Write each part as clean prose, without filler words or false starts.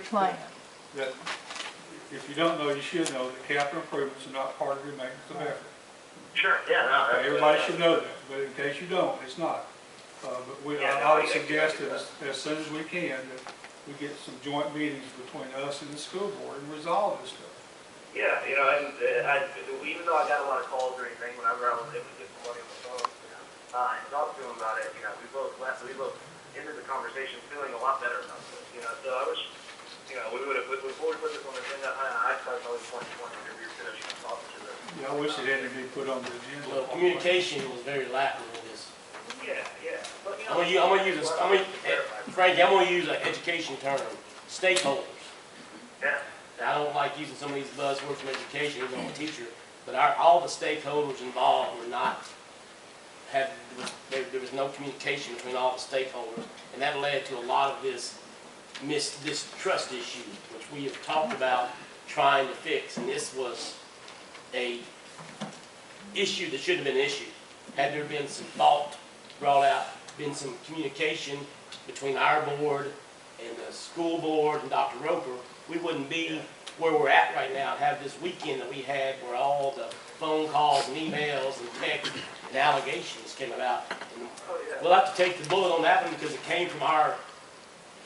plan. That, if you don't know, you should know that capital improvements are not part of your maintenance of effort. Sure, yeah, no. Okay, everybody should know that, but in case you don't, it's not. But I would suggest that as soon as we can, that we get some joint meetings between us and the school board and resolve this stuff. Yeah, you know, and even though I got a lot of calls or anything, whenever I was able to get somebody on the phone and talk to them about it, you know, we both ended the conversation feeling a lot better about this. You know, so I wish, you know, we would have, before we put this on the agenda, I started probably 2020 whenever you're finishing talking to them. Yeah, I wish it had to be put on the agenda. Well, communication was very lacking in this. Yeah, yeah. But, you know, Frankie, I'm gonna use an education term, stakeholders. yeah. Now, I don't like using some of these buzzwords from education, even I'm a teacher, but all the stakeholders involved were not, there was no communication between all the stakeholders, and that led to a lot of this trust issue, which we have talked about trying to fix, and this was a issue that shouldn't have been an issue. Had there been some thought brought out, been some communication between our board and the school board and Dr. Roper, we wouldn't be where we're at right now and have this weekend that we had where all the phone calls and emails and texts and allegations came about. And we'll have to take the bullet on that one because it came from our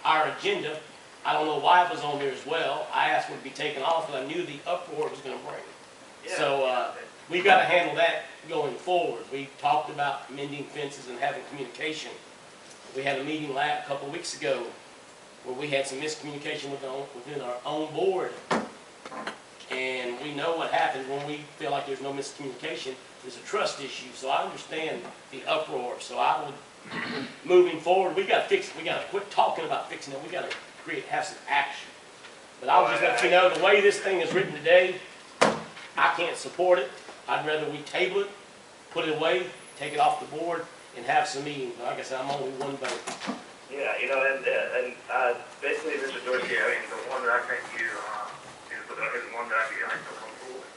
agenda. I don't know why it was on there as well. I asked for it to be taken off because I knew the uproar it was going to bring. Yeah. So we've got to handle that going forward. We talked about mending fences and having communication. We had a meeting a couple of weeks ago where we had some miscommunication within our own board. And we know what happens when we feel like there's no miscommunication. There's a trust issue. So I understand the uproar. So I would, moving forward, we got to fix it. We got to quit talking about fixing it. We got to have some action. But I'll just let you know, the way this thing is written today, I can't support it. I'd rather we table it, put it away, take it off the board, and have some meetings. But like I said, I'm only one vote. Yeah, you know, and basically, Mr. Dorsey, I mean, the one that I think you, is the one that I feel comfortable with.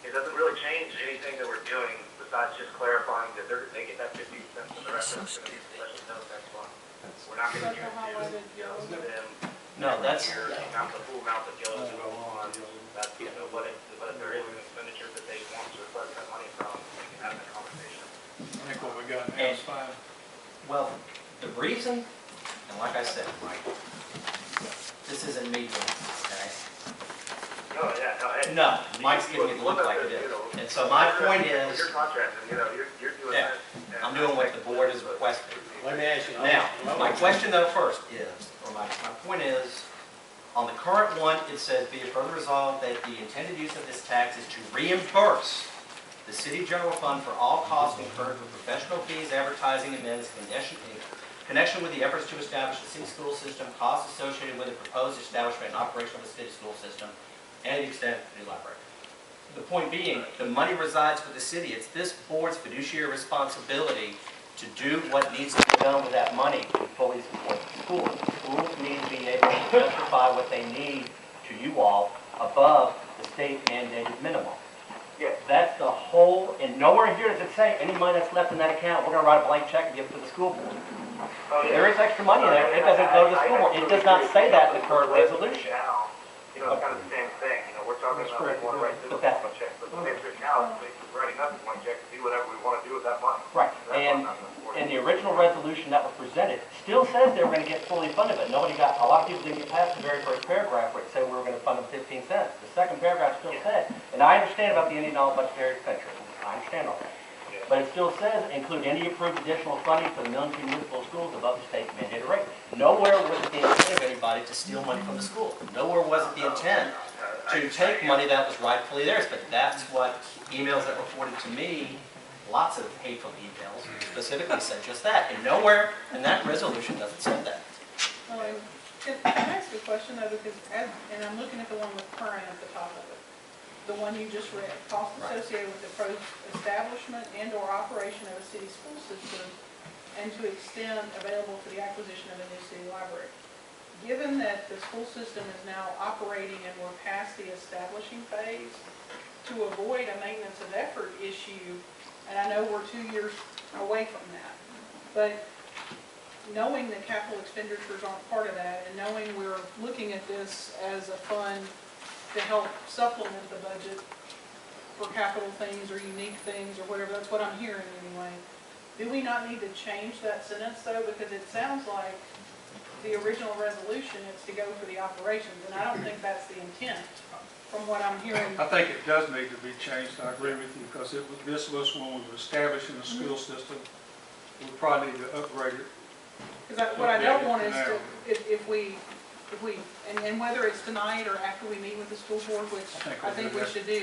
It doesn't really change anything that we're doing besides just clarifying that they get that 50% from the rest of us. That's fine. We're not going to give them. No, that's the full amount that goes on. That's, you know, but if there is an expenditure that they want to request that money from, we can have that conversation. I think what we got now is fine. well, the reason, and like I said, Mike, this isn't me doing this, okay? No, yeah, No, Mike's giving me the look like it is. And so my point is, you're contracting, you know, you're doing yeah, that. I'm doing what the board has requested. Let me ask you. Now, my question though first is, or my point is, on the current one, it says, be it further resolved that the intended use of this tax is to reimburse the city general fund for all costs incurred for professional fees, advertising, and amends in connection with the efforts to establish the city school system, costs associated with the proposed establishment and operation of the city school system, and the extent of the new library. The point being, the money resides with the city. It's this board's fiduciary responsibility to do what needs to be done with that money to fully support the schools. The schools need to be able to justify what they need to you all above the state mandated minimum. Yeah. That's the whole, and nowhere here does it say any money that's left in that account, we're going to write a blank check and give it to the school board. Oh, yeah. There is extra money in there. It doesn't go to the school board. It does not say that in the current resolution. Now, you know, it's kind of the same thing. You know, we're talking about we want to write this one check, but the same now is basically writing us one check to do whatever we want to do with that money. Right. And the original resolution that was presented still says they were going to get fully funded, but a lot of people didn't get past the very first paragraph where it said we were going to fund them 15 cents. The second paragraph still said, and I understand about the Indian budgetary expenditure. I understand all that. But it still says, include any approved additional funding for the Millington Municipal Schools above the state mandated rate. Nowhere was it the intent of anybody to steal money from the school. Nowhere was it the intent to take money that was rightfully theirs. But that's what emails that were forwarded to me, lots of hateful emails, specifically said just that. And nowhere in that resolution does it say that. Can I ask a question though, because and I'm looking at the one with current at the top of it. The one you just read, costs associated with the establishment and or operation of a city school system and to extend available for the acquisition of a new city library. Given that the school system is now operating and we're past the establishing phase, to avoid a maintenance of effort issue, and I know we're 2 years away from that, but knowing that capital expenditures aren't part of that, and knowing we're looking at this as a fund to help supplement the budget for capital things or unique things or whatever, that's what I'm hearing anyway. Do we not need to change that sentence though? Because it sounds like the original resolution is to go for the operations, and I don't think that's the intent from what I'm hearing. I think it does need to be changed, I agree with you, because this was when we were establishing the school system. We probably need to upgrade it. Because what I don't want is to, if we, and whether it's tonight or after we meet with the school board, which I think we should do,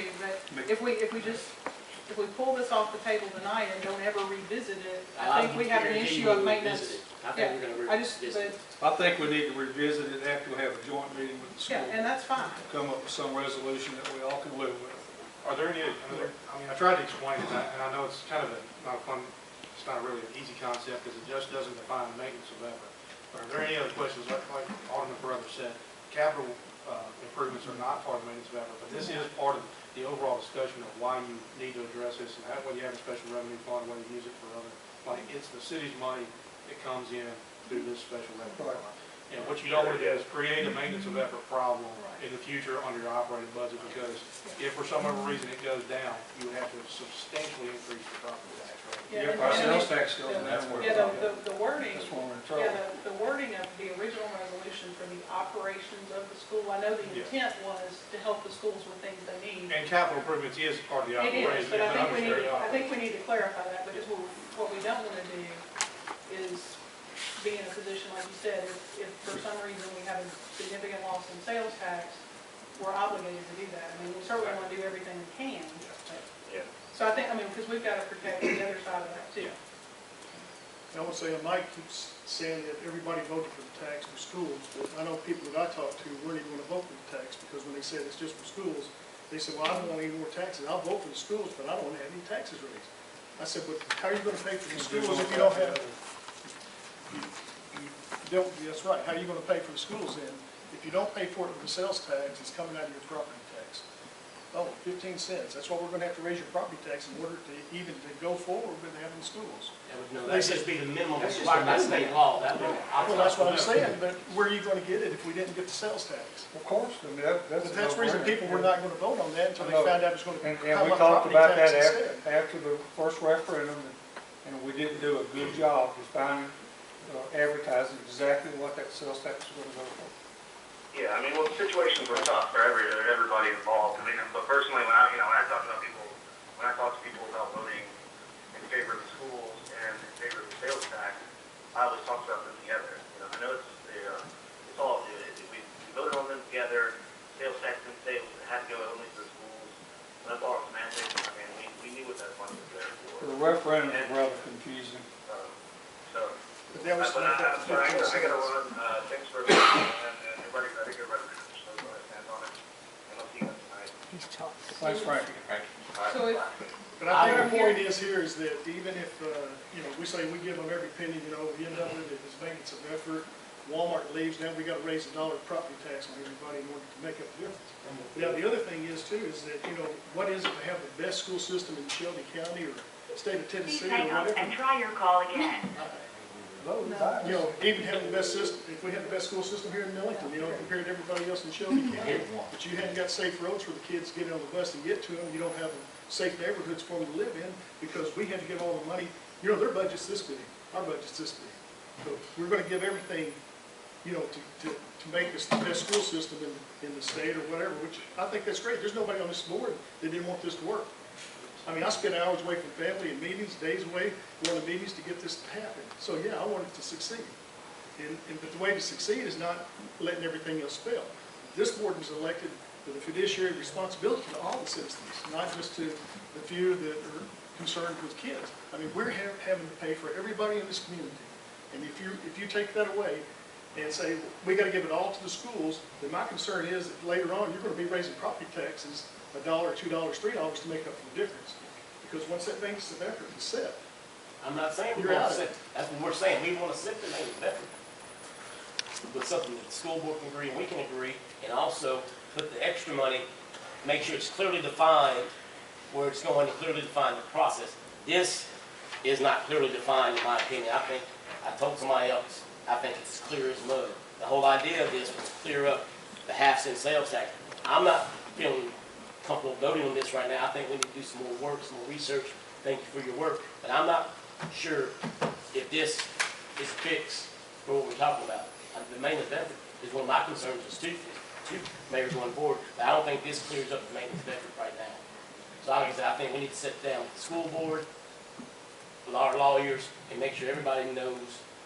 but if we pull this off the table tonight and don't ever revisit it, I think we have an issue of maintenance. I think we're gonna revisit it. I think we need to revisit it after we have a joint meeting with the school. Yeah, and that's fine. Come up with some resolution that we all can live with. Are there any, I tried to explain it, and I know it's kind of not a fun, it's not really an easy concept, because it just doesn't define maintenance of effort. But are there any other questions, like Alderman Carruthers said, capital improvements are not part of maintenance of effort, but this is part of the overall discussion of why you need to address this, and whether you have a special revenue fund, whether you use it for other, like, it's the city's money that comes in through this special revenue fund. And what you don't want to do is create a maintenance of effort problem in the future on your operating budget, because if for some other reason it goes down, you would have to substantially increase the property tax rate. Yeah, If our sales tax goes down, Yeah, the wording, that's when we're in trouble. yeah, the wording of the original resolution for the operations of the school, I know the intent was to help the schools with things they need. And capital improvements is part of the It operation. is, but I think we need to clarify that, because what we don't want to do is be in a position, like you said, if for some reason we have a significant loss in sales tax, we're obligated to do that. I mean, we certainly want to do everything we can. Yeah. So I think, because we've got to protect the other side of that too. I would say, Mike keeps saying that everybody voted for the tax for schools, but I know people that I talked to weren't even going to vote for the tax, because when they said it's just for schools, they said, well, I don't want any more taxes. I'll vote for the schools, but I don't want to have any taxes raised. I said, but how are you going to pay for the schools if you don't have, that's right, how are you going to pay for the schools then? If you don't pay for it with the sales tax, it's coming out of your property tax. Oh, 15 cents, that's why we're going to have to raise your property tax in order to even to go forward with having schools. That'd just be the minimum required by state law. That would. Well, that's what I'm saying, but where are you going to get it if we didn't get the sales tax? Of course, I mean, that's But that's the reason people were not going to vote on that until they found out it was going to And come we up talked property about that tax instead. after the first referendum, and we didn't do a good job defining, advertising exactly what that sales tax was going to go for. Yeah, I mean, well, the situations were tough for everybody involved. I mean, but personally, when I talk to people about voting in favor of the schools and in favor of the sales tax, I always talk about them together. I know it's all we voted on them together. Sales tax and sales had to go only to the schools. That's all semantics. I mean, we knew what that money was there for. The referendum was rather confusing. But that was. I'm sorry, I gotta run. Thanks for and everybody. I think everybody so go ahead and stand on it. And I'll see you guys tonight. Thanks, Frankie. So it, But I think the point is here is that even if, we say we give them every penny, we end up with it as maintenance of effort. Walmart leaves, now we got to raise $1 property tax on everybody in order to make up the difference. Now, the other thing is too, is that, what is it to have the best school system in Shelby County or state of Tennessee or whatever? And try your call again. Even having the best system, if we had the best school system here in Millington, compared to everybody else in Shelby County, but you haven't got safe roads for the kids to get on the bus and get to them, you don't have safe neighborhoods for them to live in, because we had to give all the money, their budget's this big, our budget's this big. So we're gonna give everything, to make this the best school system in the state or whatever, which I think that's great. There's nobody on this board that didn't want this to work. I mean, I spent hours away from family and meetings, days away, going to meetings to get this to happen. So yeah, I want it to succeed. But the way to succeed is not letting everything else fail. This board was elected with a fiduciary responsibility to all the citizens, not just to the few that are concerned with kids. I mean, we're having to pay for everybody in this community. And if you take that away and say, we got to give it all to the schools, then my concern is that later on, you're going to be raising property taxes $1, $2, $3 to make up for the difference. Because once that maintenance of effort is set, I'm not saying we You're want out to of sit. That's what we're saying. We want to sit the maintenance of effort with something that the school board can agree and we can agree, and also put the extra money, make sure it's clearly defined where it's going to clearly define the process. This is not clearly defined, in my opinion. I told somebody else, I think it's clear as mud. The whole idea of this was to clear up the half-cent sales tax. I'm not feeling comfortable voting on this right now. I think we need to do some more work, some more research. Thank you for your work, but I'm not sure if this is a fix for what we're talking about. The maintenance benefit is one of my concerns as two mayors going forward, but I don't think this clears up the maintenance benefit right now. So like I said, I think we need to sit down with the school board, with our lawyers, and make sure everybody knows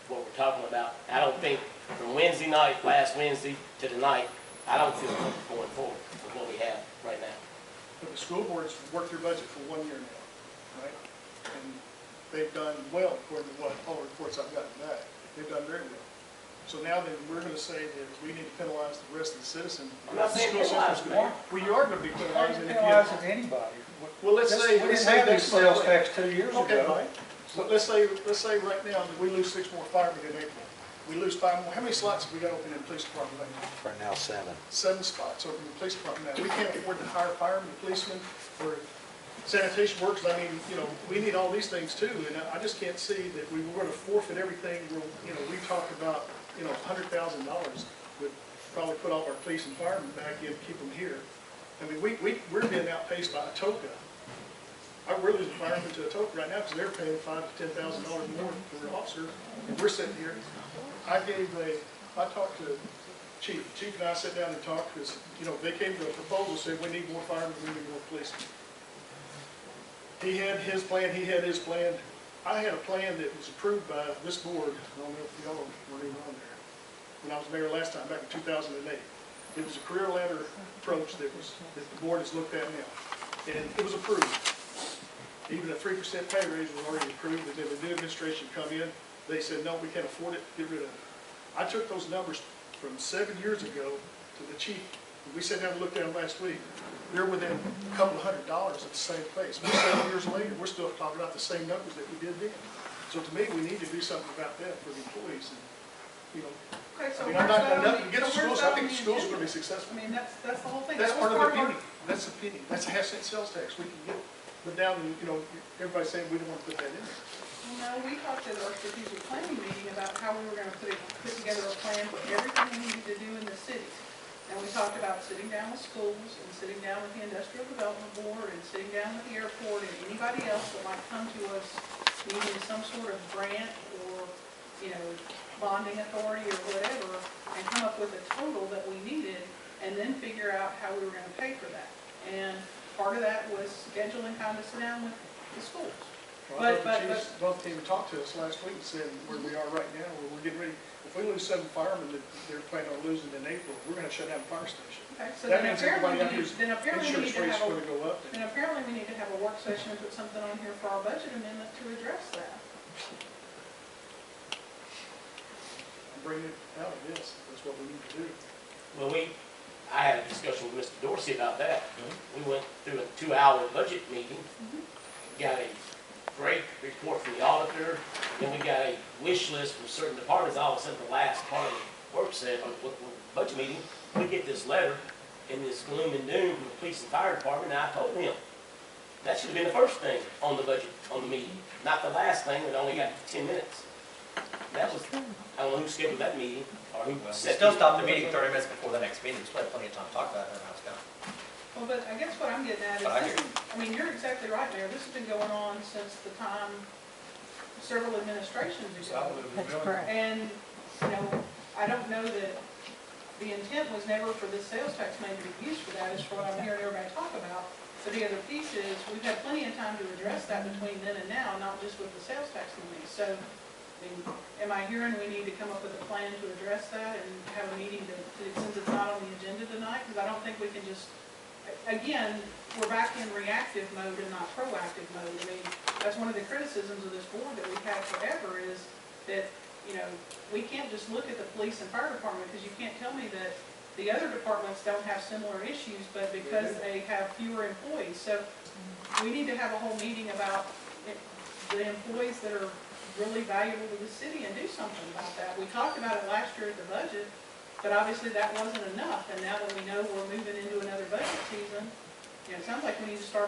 what we're talking about. I don't think from Wednesday night, last Wednesday to tonight, I don't feel comfortable going forward with what we have right now. But the school board's worked their budget for 1 year now, right? And they've done well according to what all the reports I've gotten back. They've done very well. So now then, we're gonna say that we need to penalize the rest of the citizens. I'm not saying School penalize, system's Mayor. gonna- Well, you are gonna be Why are penalizing you if you. penalizing anybody? Well, let's say. We didn't have these sales tax 2 years Okay, ago. Mike. But let's say right now that we lose 6 more firemen in April. We lose 5 more. How many slots have we got open in the police department right now? Right now, 7. 7 spots open in the police department now. We can't afford to hire firemen, policemen, or sanitation workers. I mean, you know, we need all these things too. And I just can't see that we were going to forfeit everything. You know, we talked about, you know, $100,000 would probably put all our police and firemen back in, keep them here. I mean, we're being outpaced by Atoka. We're losing firemen to Atoka right now because they're paying $5,000 to $10,000 more for an officer. And we're sitting here. I talked to Chief. Chief and I sat down and talked because, you know, they came to a proposal, said we need more firemen, we need more policemen. He had his plan, he had his plan. I had a plan that was approved by this board. I don't know if y'all were even on there. When I was mayor last time, back in 2008. It was a career ladder approach that the board has looked at now. And it was approved. Even a 3% pay raise was already approved, and then the new administration come in, they said, no, we can't afford it, get rid of it. I took those numbers from 7 years ago to the chief. We sat down and looked at them last week. They're within a couple of $100 at the same place. But 7 years later, we're still talking about the same numbers that we did then. So to me, we need to do something about that for the employees. And, you know, Okay, so I mean, where's I'm not that on nothing the- against so where's schools. that I think on the schools are agenda? going to be successful. I mean, that's the whole thing. That's That was part of the our- penny. That's a penny. That's a half-cent sales tax we can get. But down, you know, everybody's saying we don't want to put that in there. No, we talked at our strategic planning meeting about how we were gonna put together a plan for everything we needed to do in the city. And we talked about sitting down with schools and sitting down with the Industrial Development Board and sitting down with the airport and anybody else that might come to us needing some sort of grant or, you know, bonding authority or whatever, and come up with a total that we needed and then figure out how we were gonna pay for that. And part of that was scheduling time to sit down with the schools. Well, I thought the chiefs both came and talked to us last week and said where we are right now, where we're getting ready. If we lose 7 firemen that they're planning on losing in April, we're gonna shut down the fire station. Okay, so That then means apparently everybody out we here's need, then apparently we insurance need to rates have gonna a, go up. then apparently we need to have a work session and put something on here for our budget amendment to address that. And bring it out of this. That's what we need to do. Well, I had a discussion with Mr. Dorsey about that. We went through a 2-hour budget meeting, got a great report from the auditor, then we got a wish list from certain departments. All of a sudden, the last part of the work said, budget meeting, we get this letter and this gloom and doom from the police and fire department, and I told him, that should have been the first thing on the budget, on the meeting, not the last thing that only got 10 minutes. That was, I don't know who scheduled that meeting, or who We set. still stopped the meeting 30 minutes before the next meeting. We still had plenty of time to talk about it and how it's going. Well, but I guess what I'm getting at is, But I this hear is, I mean, you're exactly right, Mayor. This has been going on since the time several administrations ago. That's correct. And, you know, I don't know that the intent was never for this sales tax money to be used for that, is for what I'm hearing everybody talk about. But the other piece is, we've had plenty of time to address that between then and now, not just with the sales tax money. So, I mean, am I hearing we need to come up with a plan to address that and have a meeting since it's not on the agenda tonight? Because I don't think we can just, again, we're back in reactive mode and not proactive mode. I mean, that's one of the criticisms of this board that we've had forever is that, you know, we can't just look at the police and fire department because you can't tell me that the other departments don't have similar issues, but because they have fewer employees. So we need to have a whole meeting about the employees that are really valuable to the city and do something about that. We talked about it last year at the budget, but obviously that wasn't enough. And now that we know we're moving into another budget season, you know, it sounds like we need to start